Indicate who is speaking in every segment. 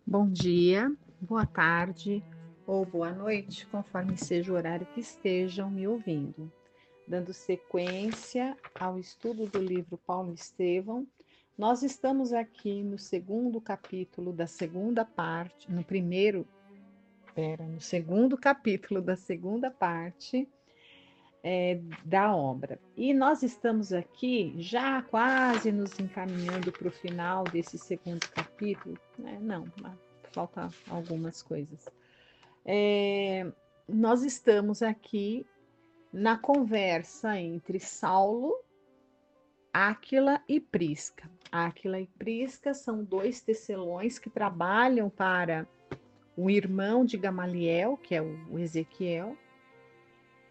Speaker 1: Bom dia, boa tarde ou boa noite, conforme seja o horário que estejam me ouvindo. Dando sequência ao estudo do livro Paulo Estevão, nós estamos aqui no segundo capítulo da segunda parte, no segundo capítulo da segunda parte da obra. E nós estamos aqui já quase nos encaminhando para o final desse segundo capítulo, né? Não, faltam algumas coisas. Nós estamos aqui na conversa entre Saulo, Áquila e Prisca. Áquila e Prisca são dois tecelões que trabalham para o irmão de Gamaliel, que é o Ezequiel,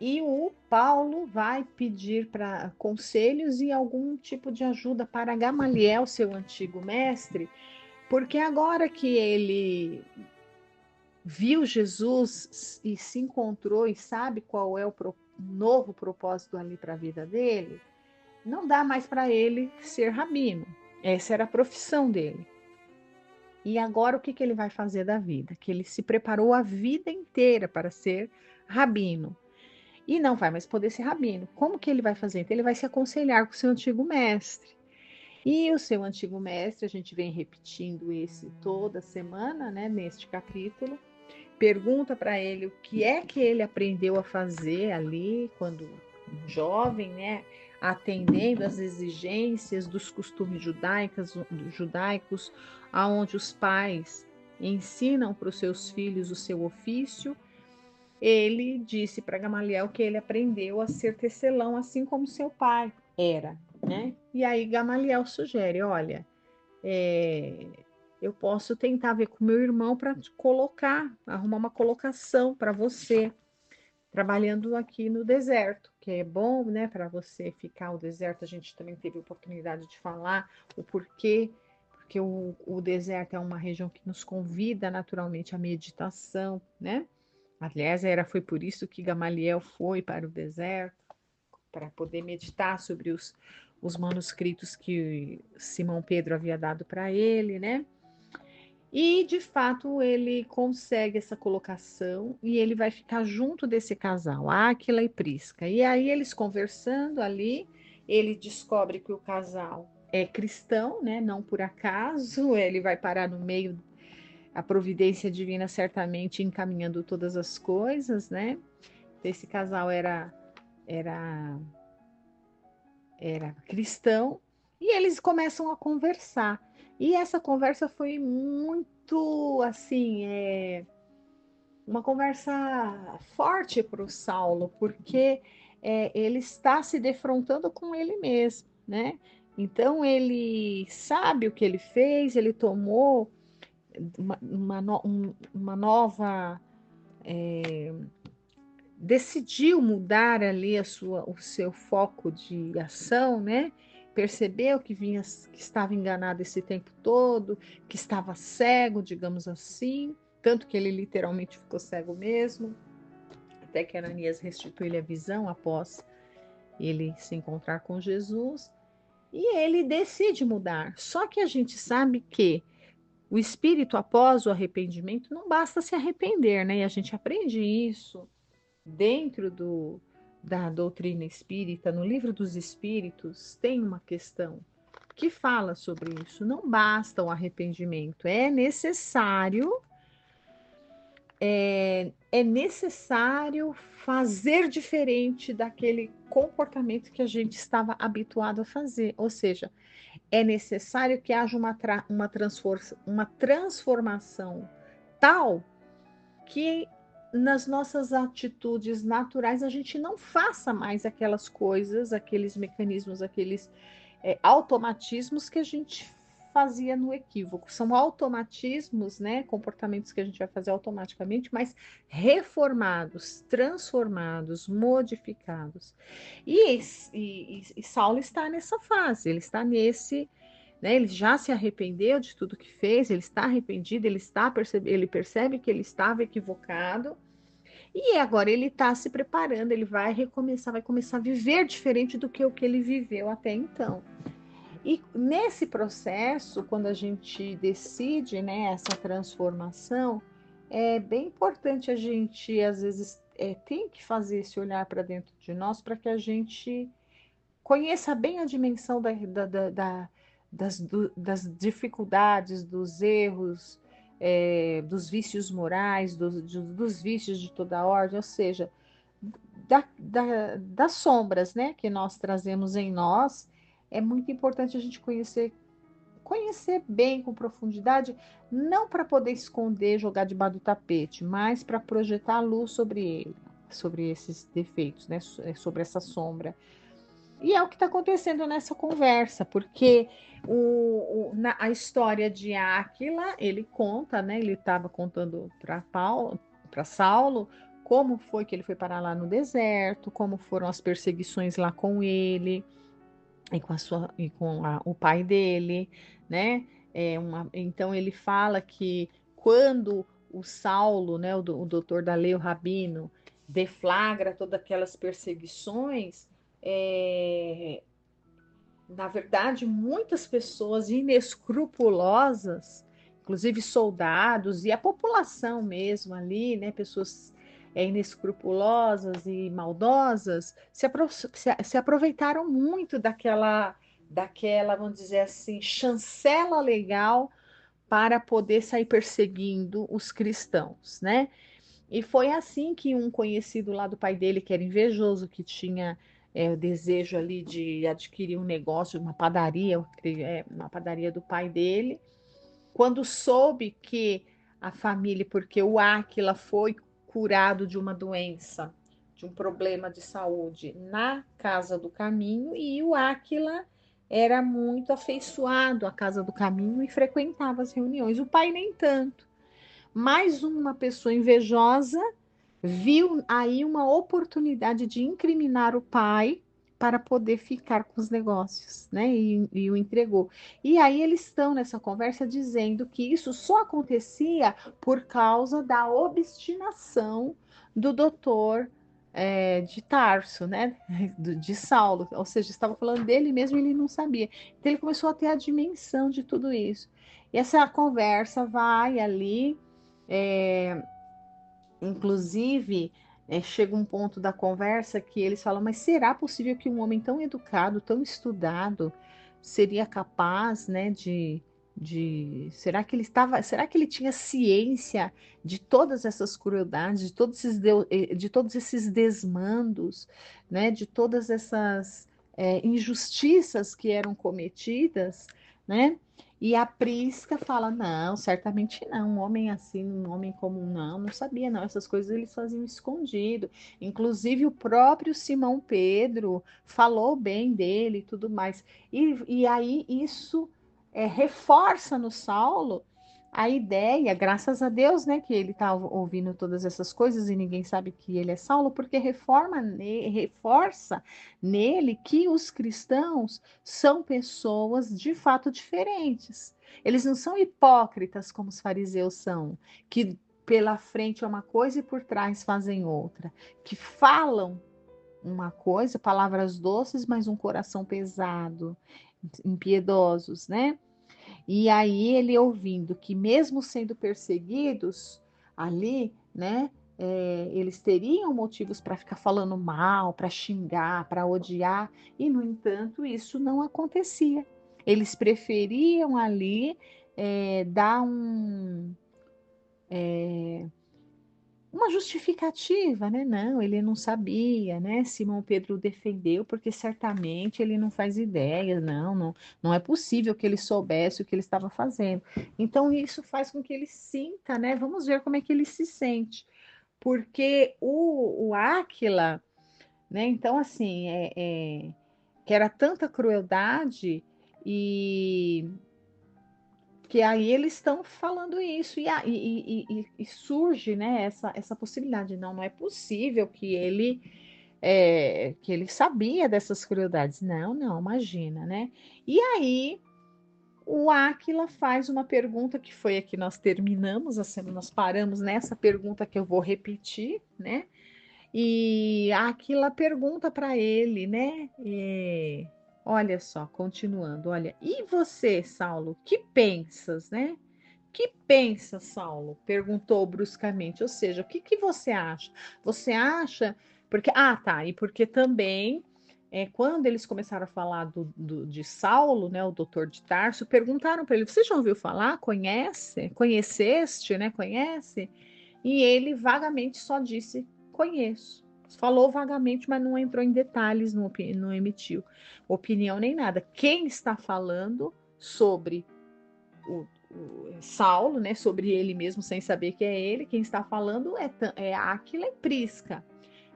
Speaker 1: e o Paulo vai pedir para conselhos e algum tipo de ajuda para Gamaliel, seu antigo mestre, porque agora que ele viu Jesus e se encontrou e sabe qual é o novo propósito ali para a vida dele, não dá mais para ele ser rabino. Essa era a profissão dele. E agora o que ele vai fazer da vida? Que ele se preparou a vida inteira para ser rabino. E não vai mais poder ser rabino. Como que ele vai fazer? Então ele vai se aconselhar com o seu antigo mestre. E o seu antigo mestre, a gente vem repetindo esse toda semana, né, neste capítulo, pergunta para ele o que é que ele aprendeu a fazer ali quando jovem, né, atendendo às exigências dos costumes judaicos, aonde os pais ensinam para os seus filhos o seu ofício. Ele disse para Gamaliel que ele aprendeu a ser tecelão, assim como seu pai era, né? E aí Gamaliel sugere, olha, eu posso tentar ver com meu irmão para arrumar uma colocação para você, trabalhando aqui no deserto, que é bom, né, para você ficar no deserto. A gente também teve oportunidade de falar o porquê, porque o deserto é uma região que nos convida naturalmente à meditação, né? Aliás, foi por isso que Gamaliel foi para o deserto, para poder meditar sobre os manuscritos que Simão Pedro havia dado para ele, né? E, de fato, ele consegue essa colocação e ele vai ficar junto desse casal, Áquila e Prisca. E aí, eles conversando ali, ele descobre que o casal é cristão, né? Não por acaso, ele vai parar no meio, a providência divina certamente encaminhando todas as coisas, né? Esse casal era era cristão, e eles começam a conversar. E essa conversa foi muito, assim, uma conversa forte para o Saulo, porque ele está se defrontando com ele mesmo, né? Então ele sabe o que ele fez, ele tomou uma nova, decidiu mudar ali o seu foco de ação, né? Percebeu que estava enganado esse tempo todo, que estava cego, digamos assim, tanto que ele literalmente ficou cego mesmo, até que Ananias restituiu-lhe a visão após ele se encontrar com Jesus, e ele decide mudar. Só que a gente sabe que o espírito após o arrependimento não basta se arrepender, né? E a gente aprende isso dentro da doutrina espírita, no livro dos Espíritos, tem uma questão que fala sobre isso. Não basta o arrependimento, é necessário fazer diferente daquele comportamento que a gente estava habituado a fazer. Ou seja, é necessário que haja uma transformação tal que nas nossas atitudes naturais a gente não faça mais aquelas coisas, aqueles mecanismos, aqueles automatismos que a gente fazia no equívoco. São automatismos, né? Comportamentos que a gente vai fazer automaticamente, mas reformados, transformados, modificados. E Saulo está nessa fase, ele está nesse, né, ele já se arrependeu de tudo que fez, ele está arrependido, ele percebe que ele estava equivocado, e agora ele está se preparando, ele vai recomeçar, vai começar a viver diferente do que o que ele viveu até então. E nesse processo, quando a gente decide, né, essa transformação, é bem importante a gente, às vezes, tem que fazer esse olhar para dentro de nós para que a gente conheça bem a dimensão das dificuldades, dos erros, dos vícios morais, dos vícios de toda ordem, ou seja, das sombras, né, que nós trazemos em nós. É muito importante a gente conhecer bem, com profundidade, não para poder esconder, jogar debaixo do tapete, mas para projetar a luz sobre ele, sobre esses defeitos, né, sobre essa sombra. E é o que está acontecendo nessa conversa, porque a história de Áquila, ele conta, né? Ele estava contando para Saulo, como foi que ele foi parar lá no deserto, como foram as perseguições lá com ele e o pai dele, né? Então ele fala que quando o Saulo, né, o doutor da lei, o rabino, deflagra todas aquelas perseguições, é, na verdade, muitas pessoas inescrupulosas, inclusive soldados e a população mesmo ali, né, pessoas inescrupulosas e maldosas, se aproveitaram muito daquela, vamos dizer assim, chancela legal para poder sair perseguindo os cristãos, né? E foi assim que um conhecido lá do pai dele, que era invejoso, que tinha o desejo ali de adquirir um negócio, uma padaria do pai dele, quando soube que a família, porque o Áquila foi curado de uma doença, de um problema de saúde na Casa do Caminho, e o Áquila era muito afeiçoado à Casa do Caminho e frequentava as reuniões. O pai nem tanto. Mais uma pessoa invejosa viu aí uma oportunidade de incriminar o pai para poder ficar com os negócios, né? E o entregou. E aí eles estão nessa conversa dizendo que isso só acontecia por causa da obstinação do doutor de Tarso, né? De Saulo, ou seja, estava falando dele mesmo e ele não sabia. Então ele começou a ter a dimensão de tudo isso. E essa conversa vai ali. É, Inclusive, chega um ponto da conversa que eles falam: mas será possível que um homem tão educado, tão estudado, seria capaz, né, será que ele tinha ciência de todas essas crueldades, de todos esses desmandos, né, de todas essas injustiças que eram cometidas, né? E a Prisca fala: não, certamente não. Um homem assim, um homem comum, não sabia, não. Essas coisas eles faziam escondido. Inclusive, o próprio Simão Pedro falou bem dele e tudo mais. E aí isso reforça no Saulo a ideia, graças a Deus, né, que ele está ouvindo todas essas coisas e ninguém sabe que ele é Saulo, porque reforça nele que os cristãos são pessoas de fato diferentes. Eles não são hipócritas como os fariseus são, que pela frente é uma coisa e por trás fazem outra, que falam uma coisa, palavras doces, mas um coração pesado, impiedosos, né? E aí ele ouvindo que mesmo sendo perseguidos ali, né, eles teriam motivos para ficar falando mal, para xingar, para odiar, e no entanto isso não acontecia. Eles preferiam ali dar uma justificativa, né? Não, ele não sabia, né? Simão Pedro defendeu porque certamente ele não faz ideia, não é possível que ele soubesse o que ele estava fazendo. Então isso faz com que ele sinta, né? Vamos ver como é que ele se sente, porque o Áquila, né? Então assim, que era tanta crueldade e que aí eles estão falando isso e surge, né, essa possibilidade. Não é possível que ele sabia dessas crueldades. Não, imagina, né? E aí o Áquila faz uma pergunta que foi a que nós terminamos, assim, nós paramos nessa pergunta que eu vou repetir, né? E a Aquila pergunta para ele, né? olha só, continuando, olha, e você, Saulo, que pensas, né? Que pensa, Saulo? Perguntou bruscamente. Ou seja, o que que você acha? Você acha? Porque, tá, e porque também, quando eles começaram a falar de Saulo, né, o doutor de Tarso, perguntaram para ele: você já ouviu falar? Conhece? Conheceste, né? Conhece? E ele vagamente só disse: conheço. Falou vagamente, mas não entrou em detalhes, não emitiu opinião nem nada. Quem está falando sobre o Saulo, né, sobre ele mesmo, sem saber que é ele, quem está falando é Áquila e Prisca,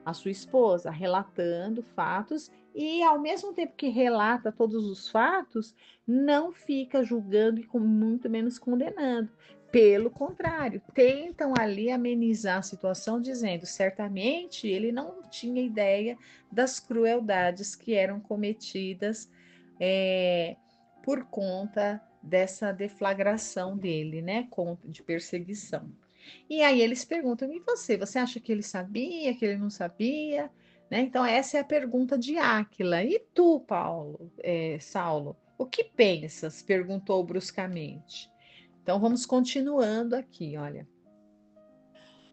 Speaker 1: a sua esposa, relatando fatos e, ao mesmo tempo que relata todos os fatos, não fica julgando e muito menos condenando. Pelo contrário, tentam ali amenizar a situação, dizendo certamente ele não tinha ideia das crueldades que eram cometidas é, por conta dessa deflagração dele, né, de perseguição. E aí eles perguntam: e você? Você acha que ele sabia, que ele não sabia? Né? Então, essa é a pergunta de Áquila. E tu, Saulo, o que pensas? Perguntou bruscamente. Então, vamos continuando aqui, olha.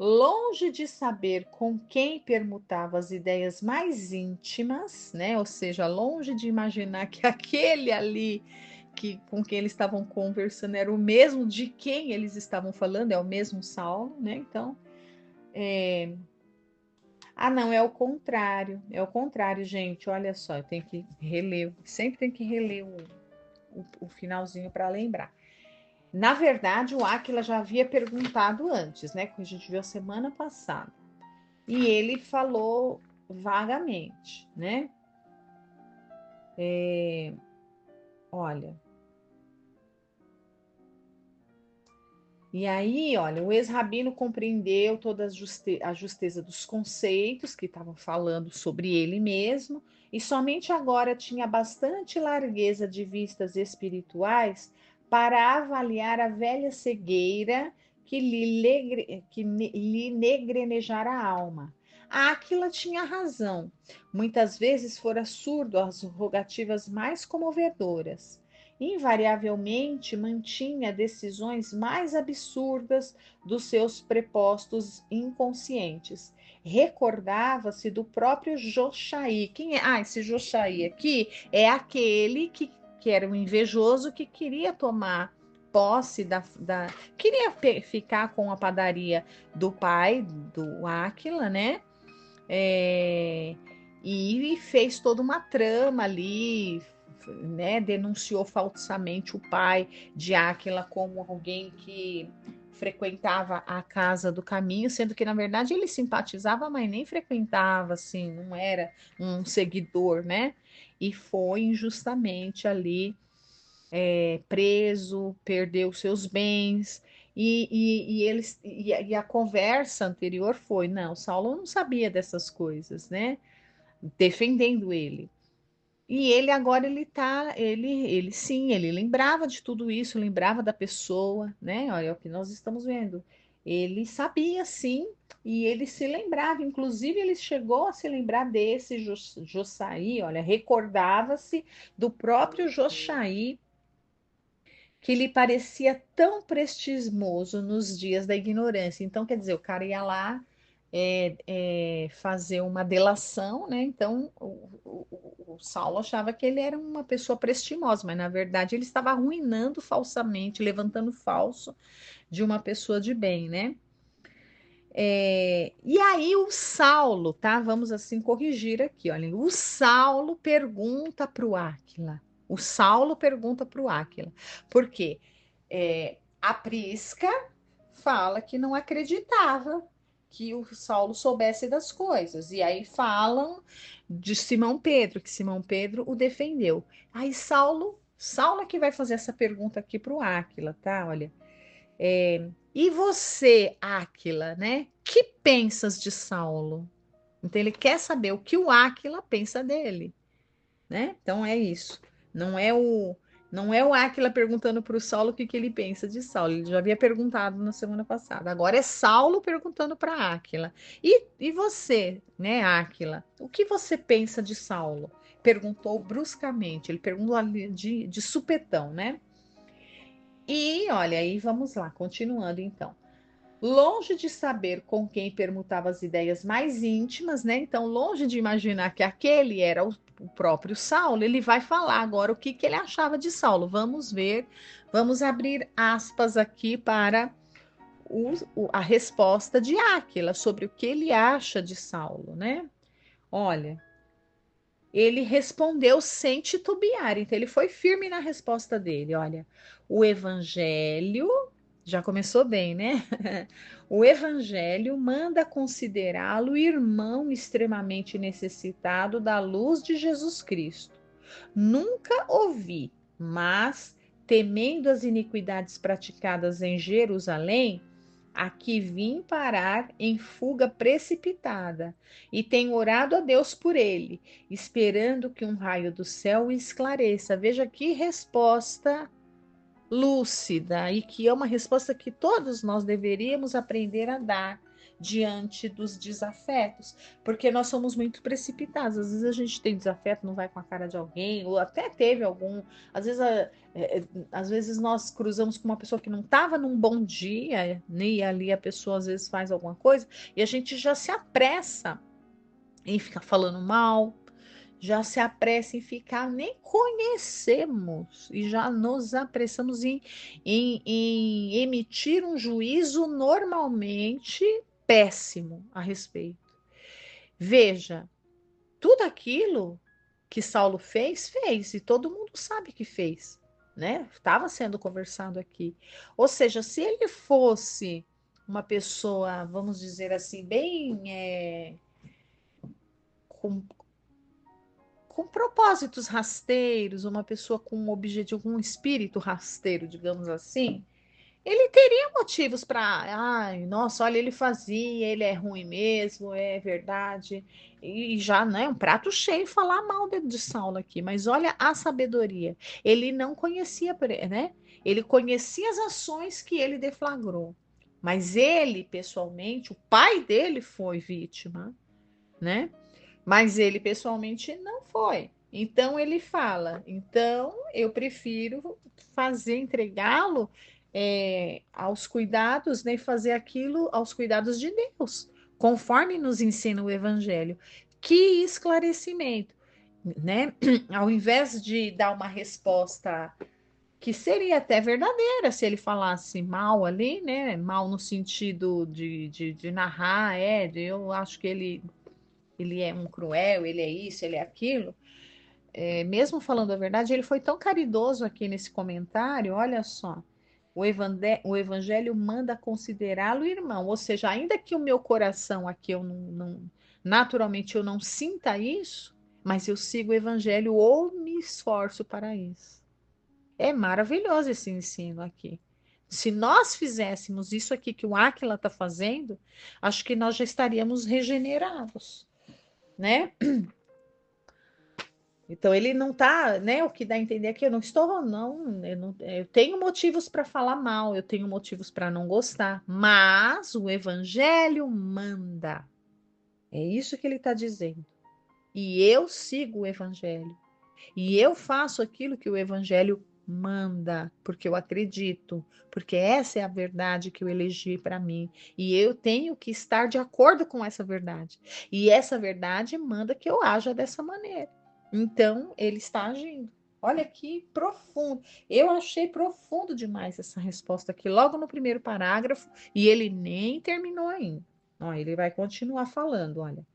Speaker 1: Longe de saber com quem permutava as ideias mais íntimas, né? Ou seja, longe de imaginar que aquele ali com quem eles estavam conversando era o mesmo de quem eles estavam falando, é o mesmo Saulo, né? Então, não, é o contrário, gente. Olha só, eu tenho que reler, sempre tem que reler o finalzinho para lembrar. Na verdade, o Áquila já havia perguntado antes, né? Que a gente viu semana passada. E ele falou vagamente, né? Olha. E aí, olha, o ex-rabino compreendeu toda a justeza dos conceitos que estavam falando sobre ele mesmo, e somente agora tinha bastante largueza de vistas espirituais para avaliar a velha cegueira que lhe negrenejara a alma. Áquila tinha razão. Muitas vezes fora surdo às rogativas mais comovedoras. Invariavelmente mantinha decisões mais absurdas dos seus prepostos inconscientes. Recordava-se do próprio Joshaí. Quem é? Esse Joshaí aqui é aquele que era um invejoso que queria tomar posse queria ficar com a padaria do pai do Áquila, né? É, e fez toda uma trama ali, né? Denunciou falsamente o pai de Áquila como alguém que frequentava a casa do caminho, sendo que na verdade ele simpatizava, mas nem frequentava, assim, não era um seguidor, né? E foi injustamente ali preso, perdeu seus bens. E a conversa anterior foi: não, Saulo não sabia dessas coisas, né? Defendendo ele. E ele agora ele sim, ele lembrava de tudo isso, lembrava da pessoa, né? Olha, é o que nós estamos vendo. Ele sabia sim, e ele se lembrava, inclusive ele chegou a se lembrar desse Jossaí, olha, recordava-se do próprio Jossaí que lhe parecia tão prestimoso nos dias da ignorância. Então, quer dizer, o cara ia lá fazer uma delação, né? Então, o Saulo achava que ele era uma pessoa prestimosa, mas na verdade ele estava arruinando falsamente, levantando falso de uma pessoa de bem, né? E aí o Saulo, tá? Vamos assim corrigir aqui, olha. O Saulo pergunta para o Áquila. O Saulo pergunta para o Áquila. Por quê? A Prisca fala que não acreditava que o Saulo soubesse das coisas. E aí falam de Simão Pedro, que Simão Pedro o defendeu. Aí Saulo é que vai fazer essa pergunta aqui para o Áquila, tá? Olha. E você, Áquila, né? Que pensas de Saulo? Então ele quer saber o que o Áquila pensa dele, né? Então é isso. Não é o não é o Áquila perguntando para o Saulo o que ele pensa de Saulo. Ele já havia perguntado na semana passada. Agora é Saulo perguntando para Áquila. E você, né, Áquila? O que você pensa de Saulo? perguntou bruscamente, ele perguntou ali de supetão, né? E olha, aí vamos lá, continuando então. Longe de saber com quem permutava as ideias mais íntimas, né? Então, longe de imaginar que aquele era o próprio Saulo, ele vai falar agora o que, que ele achava de Saulo. Vamos ver, vamos abrir aspas aqui para a resposta de Áquila sobre o que ele acha de Saulo, né? Olha, ele respondeu sem titubear, então ele foi firme na resposta dele. Olha, o evangelho já começou bem, né? O evangelho manda considerá-lo irmão extremamente necessitado da luz de Jesus Cristo. Nunca ouvi, mas temendo as iniquidades praticadas em Jerusalém, aqui vim parar em fuga precipitada e tenho orado a Deus por ele, esperando que um raio do céu o esclareça. Veja que resposta lúcida e que é uma resposta que todos nós deveríamos aprender a dar diante dos desafetos, porque nós somos muito precipitados. Às vezes a gente tem desafeto, não vai com a cara de alguém, ou até teve algum. Às vezes, às vezes nós cruzamos com uma pessoa que não estava num bom dia, né, e ali a pessoa às vezes faz alguma coisa, e a gente já se apressa em ficar falando mal, já se apressa em ficar, nem conhecemos, e já nos apressamos em emitir um juízo normalmente péssimo a respeito. Veja, tudo aquilo que Saulo fez, e todo mundo sabe que fez, né? Estava sendo conversado aqui. Ou seja, se ele fosse uma pessoa, vamos dizer assim, bem com, com propósitos rasteiros, uma pessoa com um objetivo, com um espírito rasteiro, digamos assim, ele teria motivos para, ai, nossa, olha, ele fazia, ele é ruim mesmo, é verdade. E já, né, um prato cheio falar mal de Saulo aqui, mas olha a sabedoria. Ele não conhecia, né? Ele conhecia as ações que ele deflagrou. Mas ele, pessoalmente, o pai dele foi vítima, né? Mas ele pessoalmente não foi. Então ele fala: então eu prefiro fazer, entregá-lo aos cuidados, né, fazer aquilo aos cuidados de Deus, conforme nos ensina o Evangelho. Que esclarecimento, né? Ao invés de dar uma resposta que seria até verdadeira se ele falasse mal ali, né? Mal no sentido de narrar, eu acho que ele é um cruel, ele é isso, ele é aquilo. Mesmo falando a verdade, ele foi tão caridoso aqui nesse comentário, olha só. O evangelho manda considerá-lo irmão, ou seja, ainda que o meu coração aqui naturalmente eu não sinta isso, mas eu sigo o evangelho ou me esforço para isso. É maravilhoso esse ensino aqui. Se nós fizéssemos isso aqui que o Áquila está fazendo, acho que nós já estaríamos regenerados, né? Então ele não tá, né? O que dá a entender é que eu não estou, não, eu tenho motivos para falar mal, eu tenho motivos para não gostar, mas o evangelho manda. É isso que ele está dizendo. E eu sigo o evangelho. E eu faço aquilo que o evangelho manda, porque eu acredito, porque essa é a verdade que eu elegi para mim. E eu tenho que estar de acordo com essa verdade. E essa verdade manda que eu haja dessa maneira. Então, ele está agindo. Olha que profundo. Eu achei profundo demais essa resposta aqui, logo no primeiro parágrafo, e ele nem terminou ainda. Ó, ele vai continuar falando, olha.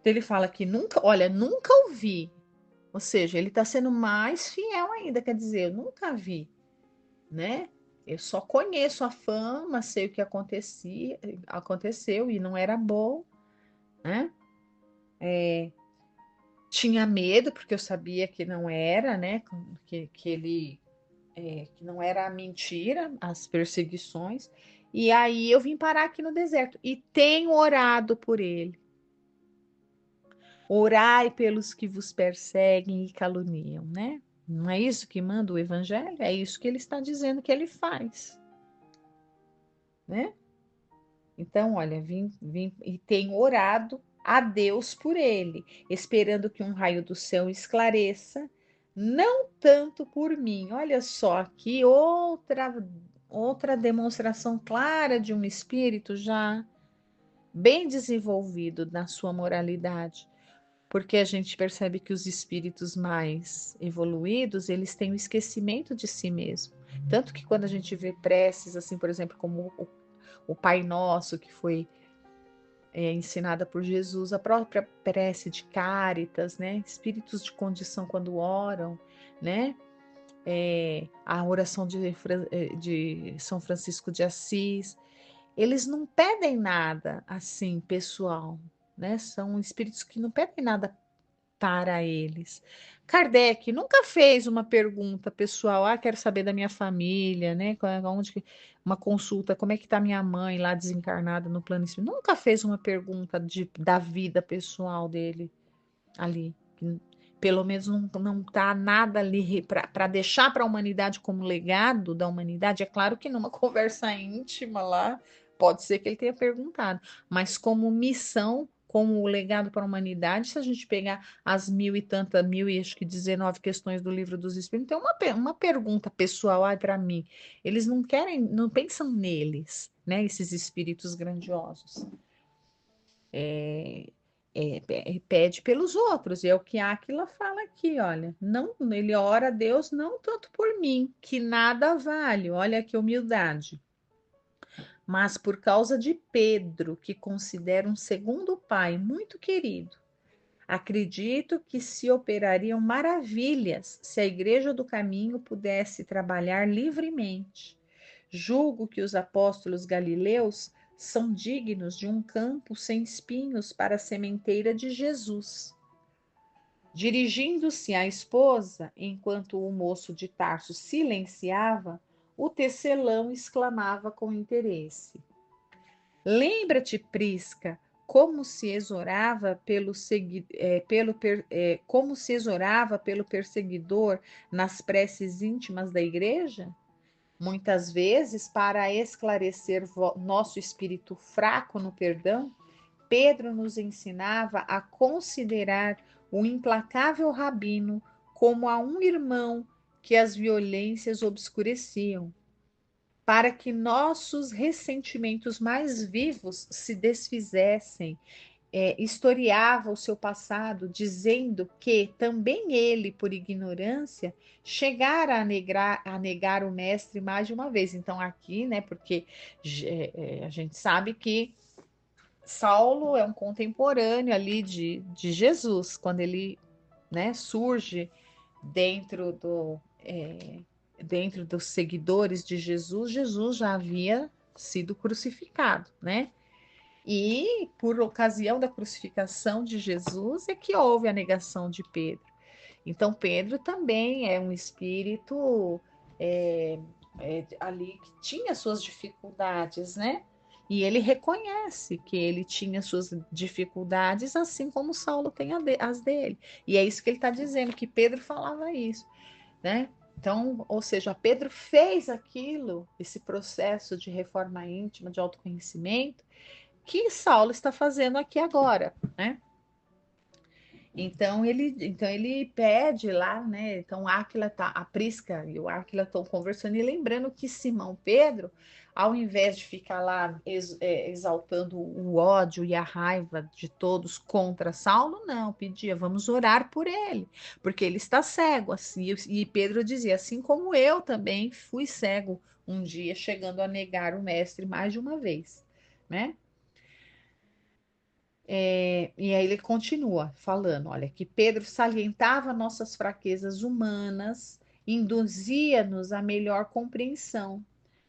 Speaker 1: Ele fala que nunca, olha, nunca ouvi. Ou seja, ele está sendo mais fiel ainda, quer dizer, eu nunca vi, né? Eu só conheço a fama, sei o que aconteceu e não era bom, né? Tinha medo, porque eu sabia que não era, né? Que ele que não era mentira, as perseguições. E aí eu vim parar aqui no deserto e tenho orado por ele. Orai pelos que vos perseguem e caluniam, né? Não é isso que manda o evangelho? É isso que ele está dizendo que ele faz, né? Então, olha, vim e tenho orado a Deus por ele, esperando que um raio do céu esclareça, não tanto por mim. Olha só, aqui outra demonstração clara de um espírito já bem desenvolvido na sua moralidade, porque a gente percebe que os espíritos mais evoluídos, eles têm o esquecimento de si mesmo. Tanto que quando a gente vê preces, assim, por exemplo, como o Pai Nosso, que foi ensinada por Jesus, a própria prece de Cáritas, né? Espíritos de condição quando oram, né? A oração de São Francisco de Assis, eles não pedem nada assim pessoal, né? São espíritos que não pedem nada para eles. Kardec nunca fez uma pergunta pessoal, quero saber da minha família, né? Uma consulta, como é que está minha mãe lá desencarnada no plano espiritual? Nunca fez uma pergunta da vida pessoal dele ali. Pelo menos não tá nada ali para deixar para a humanidade como legado da humanidade. É claro que numa conversa íntima lá, pode ser que ele tenha perguntado, mas como missão, como legado para a humanidade, se a gente pegar as mil e acho que 19 questões do Livro dos Espíritos, tem uma pergunta pessoal para mim. Eles não querem, não pensam neles, né? Esses espíritos grandiosos. Pede pelos outros, e é o que Áquila fala aqui, olha, não, ele ora a Deus não tanto por mim, que nada vale, olha que humildade, mas por causa de Pedro, que considero um segundo pai muito querido. Acredito que se operariam maravilhas se a Igreja do Caminho pudesse trabalhar livremente. Julgo que os apóstolos galileus são dignos de um campo sem espinhos para a sementeira de Jesus. Dirigindo-se à esposa, enquanto o moço de Tarso silenciava, o tecelão exclamava com interesse: Lembra-te, Prisca, como se exorava como se exorava pelo perseguidor nas preces íntimas da igreja? Muitas vezes, para esclarecer nosso espírito fraco no perdão, Pedro nos ensinava a considerar o implacável rabino como a um irmão que as violências obscureciam, para que nossos ressentimentos mais vivos se desfizessem. Historiava o seu passado, dizendo que também ele, por ignorância, chegara a negar o mestre mais de uma vez. Então, aqui, né, porque a gente sabe que Saulo é um contemporâneo ali de Jesus, quando ele, né, surge dentro dentro dos seguidores de Jesus, Jesus já havia sido crucificado, né? E por ocasião da crucificação de Jesus é que houve a negação de Pedro. Então, Pedro também é um espírito ali que tinha suas dificuldades, né? E ele reconhece que ele tinha suas dificuldades, assim como Saulo tem as dele. E é isso que ele está dizendo, que Pedro falava isso, né? Então, ou seja, Pedro fez aquilo, esse processo de reforma íntima, de autoconhecimento, que Saulo está fazendo aqui agora, né? Então ele pede lá, né? Então a Prisca e o Áquila estão conversando e lembrando que Simão Pedro, ao invés de ficar lá exaltando o ódio e a raiva de todos contra Saulo, não, pedia, vamos orar por ele, porque ele está cego, assim. E Pedro dizia, assim como eu também fui cego um dia, chegando a negar o mestre mais de uma vez, né? E aí ele continua falando, olha, que Pedro salientava nossas fraquezas humanas, induzia-nos a melhor compreensão.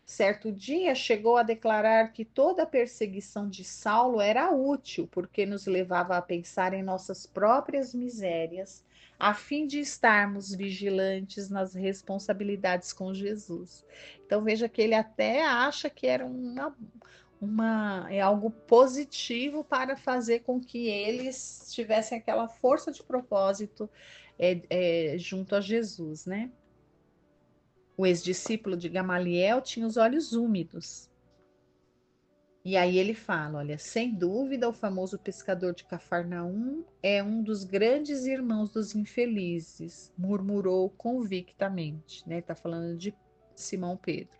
Speaker 1: Certo dia chegou a declarar que toda a perseguição de Saulo era útil, porque nos levava a pensar em nossas próprias misérias, a fim de estarmos vigilantes nas responsabilidades com Jesus. Então veja que ele até acha que era é algo positivo para fazer com que eles tivessem aquela força de propósito junto a Jesus, né? O ex-discípulo de Gamaliel tinha os olhos úmidos E aí ele fala, olha, sem dúvida o famoso pescador de Cafarnaum é um dos grandes irmãos dos infelizes, murmurou convictamente, né? Tá falando de Simão Pedro.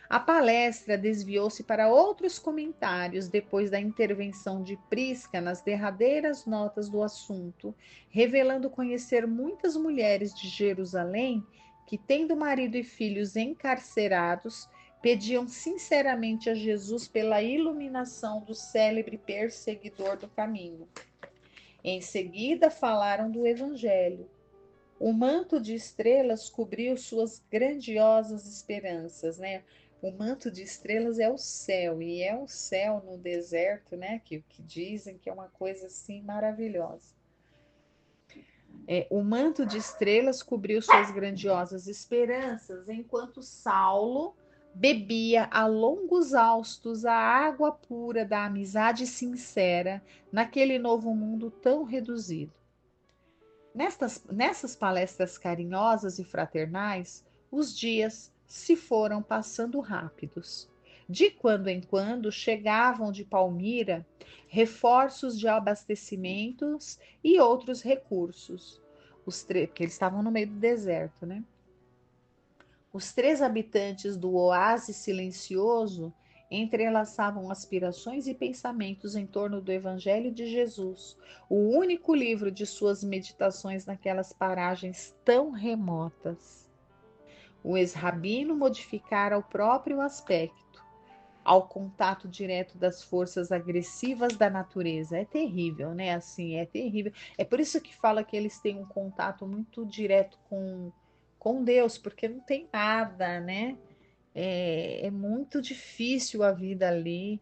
Speaker 1: A palestra desviou-se para outros comentários depois da intervenção de Prisca nas derradeiras notas do assunto, revelando conhecer muitas mulheres de Jerusalém que, tendo marido e filhos encarcerados, pediam sinceramente a Jesus pela iluminação do célebre perseguidor do caminho. Em seguida, falaram do Evangelho. O manto de estrelas cobriu suas grandiosas esperanças, né? O manto de estrelas é o céu, e é o céu no deserto, né? Que dizem que é uma coisa assim maravilhosa. O manto de estrelas cobriu suas grandiosas esperanças, enquanto Saulo bebia a longos haustos a água pura da amizade sincera naquele novo mundo tão reduzido. Nessas palestras carinhosas e fraternais, os dias se foram passando rápidos. De quando em quando chegavam de Palmira reforços de abastecimentos e outros recursos. Porque eles estavam no meio do deserto, né? Os 3 habitantes do oásis silencioso entrelaçavam aspirações e pensamentos em torno do Evangelho de Jesus, o único livro de suas meditações naquelas paragens tão remotas. O ex-rabino modificara o próprio aspecto, ao contato direto das forças agressivas da natureza. É terrível, né? Assim, é terrível. É por isso que fala que eles têm um contato muito direto com Deus, porque não tem nada, né? É muito difícil a vida ali.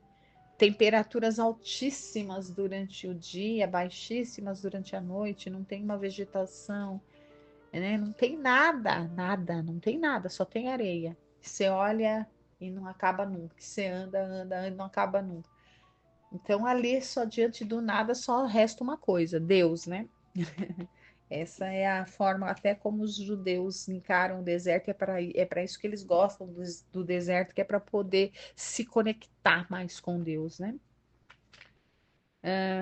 Speaker 1: Temperaturas altíssimas durante o dia, baixíssimas durante a noite, não tem uma vegetação, né? Não tem nada, nada, não tem nada, só tem areia. Você olha e não acaba nunca. Você anda, anda, anda e não acaba nunca. Então ali só diante do nada só resta uma coisa, Deus, né? Essa é a forma até como os judeus encaram o deserto, é para isso que eles gostam do deserto, que é para poder se conectar mais com Deus, né?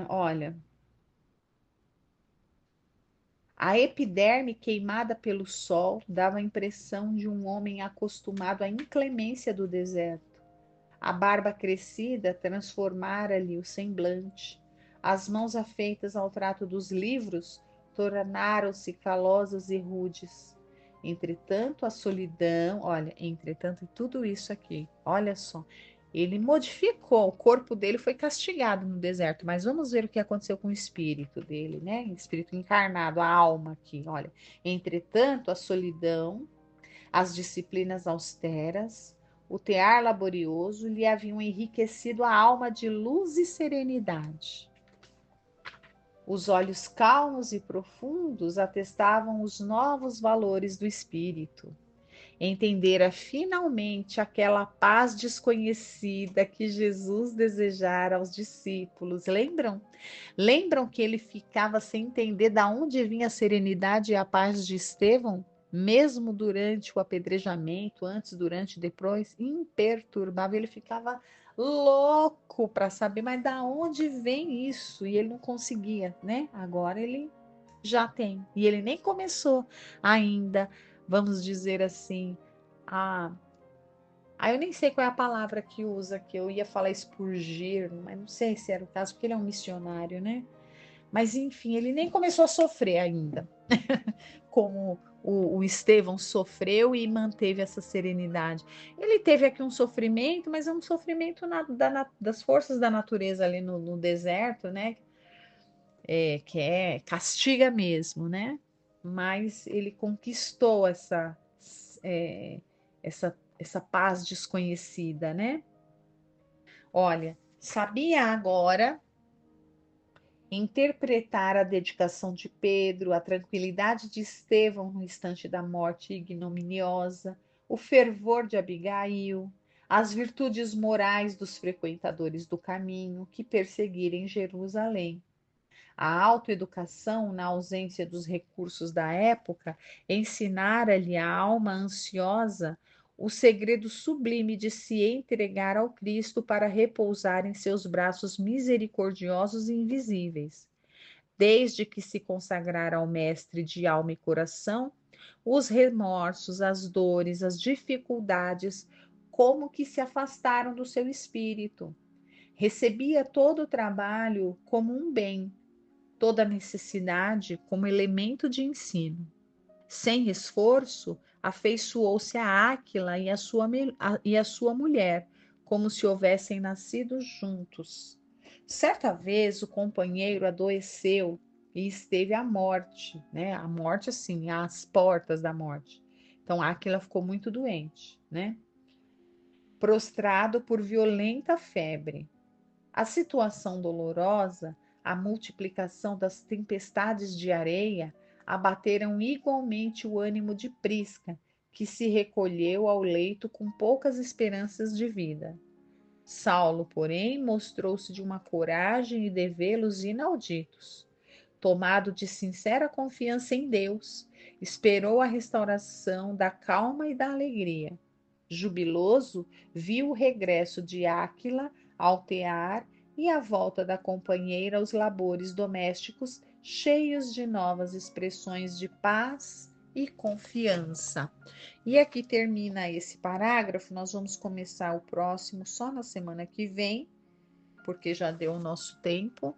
Speaker 1: Olha, a epiderme queimada pelo sol dava a impressão de um homem acostumado à inclemência do deserto. A barba crescida transformara-lhe o semblante. As mãos afeitas ao trato dos livros tornaram-se calosas e rudes. Entretanto, a solidão, olha, entretanto, tudo isso aqui, olha só, ele modificou, o corpo dele foi castigado no deserto, mas vamos ver o que aconteceu com o espírito dele, né? Espírito encarnado, a alma aqui, olha. Entretanto, a solidão, as disciplinas austeras, o tear laborioso lhe haviam enriquecido a alma de luz e serenidade. Os olhos calmos e profundos atestavam os novos valores do espírito. Entendera finalmente aquela paz desconhecida que Jesus desejara aos discípulos. Lembram? Lembram que ele ficava sem entender de onde vinha a serenidade e a paz de Estevão? Mesmo durante o apedrejamento, antes, durante, depois, imperturbável, ele ficava louco para saber, mas da onde vem isso? E ele não conseguia, né? Agora ele já tem. E ele nem começou ainda, vamos dizer assim, a. Eu nem sei qual é a palavra que usa, que eu ia falar expurgir, mas não sei se era o caso, porque ele é um missionário, né? Mas enfim, ele nem começou a sofrer ainda, como o Estevão sofreu e manteve essa serenidade. Ele teve aqui um sofrimento, mas é um sofrimento das forças da natureza ali no deserto, né? Que castiga mesmo, né? Mas ele conquistou é, essa paz desconhecida, né? Olha, sabia agora interpretar a dedicação de Pedro, a tranquilidade de Estevão no instante da morte ignominiosa, o fervor de Abigail, as virtudes morais dos frequentadores do caminho que perseguirem Jerusalém. A autoeducação, na ausência dos recursos da época, ensinara-lhe a alma ansiosa o segredo sublime de se entregar ao Cristo para repousar em seus braços misericordiosos e invisíveis. Desde que se consagrara ao Mestre de alma e coração, os remorsos, as dores, as dificuldades, como que se afastaram do seu espírito. Recebia todo o trabalho como um bem, toda a necessidade como elemento de ensino. Sem esforço, afeiçoou-se a Áquila e a sua mulher, como se houvessem nascido juntos. Certa vez o companheiro adoeceu e esteve à morte, né? A morte, assim, às portas da morte. Então, Áquila ficou muito doente, né? Prostrado por violenta febre. A situação dolorosa, a multiplicação das tempestades de areia, abateram igualmente o ânimo de Prisca, que se recolheu ao leito com poucas esperanças de vida. Saulo, porém, mostrou-se de uma coragem e develos inauditos. Tomado de sincera confiança em Deus, esperou a restauração da calma e da alegria. Jubiloso, viu o regresso de Áquila ao tear e a volta da companheira aos labores domésticos, cheios de novas expressões de paz e confiança. E aqui termina esse parágrafo. Nós vamos começar o próximo só na semana que vem, porque já deu o nosso tempo.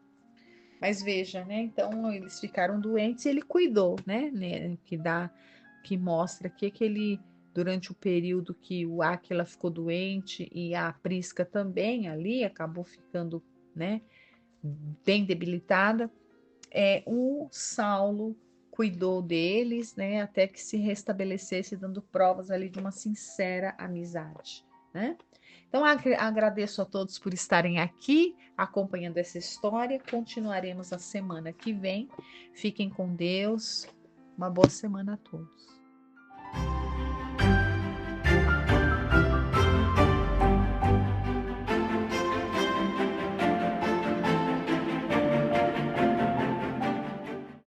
Speaker 1: Mas veja, né? Então eles ficaram doentes e ele cuidou, né? Que mostra que ele, durante o período que o Áquila ficou doente e a Prisca também ali acabou ficando, né? Bem debilitada, o Saulo cuidou deles, né? Até que se restabelecesse, dando provas ali de uma sincera amizade, né? Então, agradeço a todos por estarem aqui acompanhando essa história. Continuaremos a semana que vem. Fiquem com Deus. Uma boa semana a todos.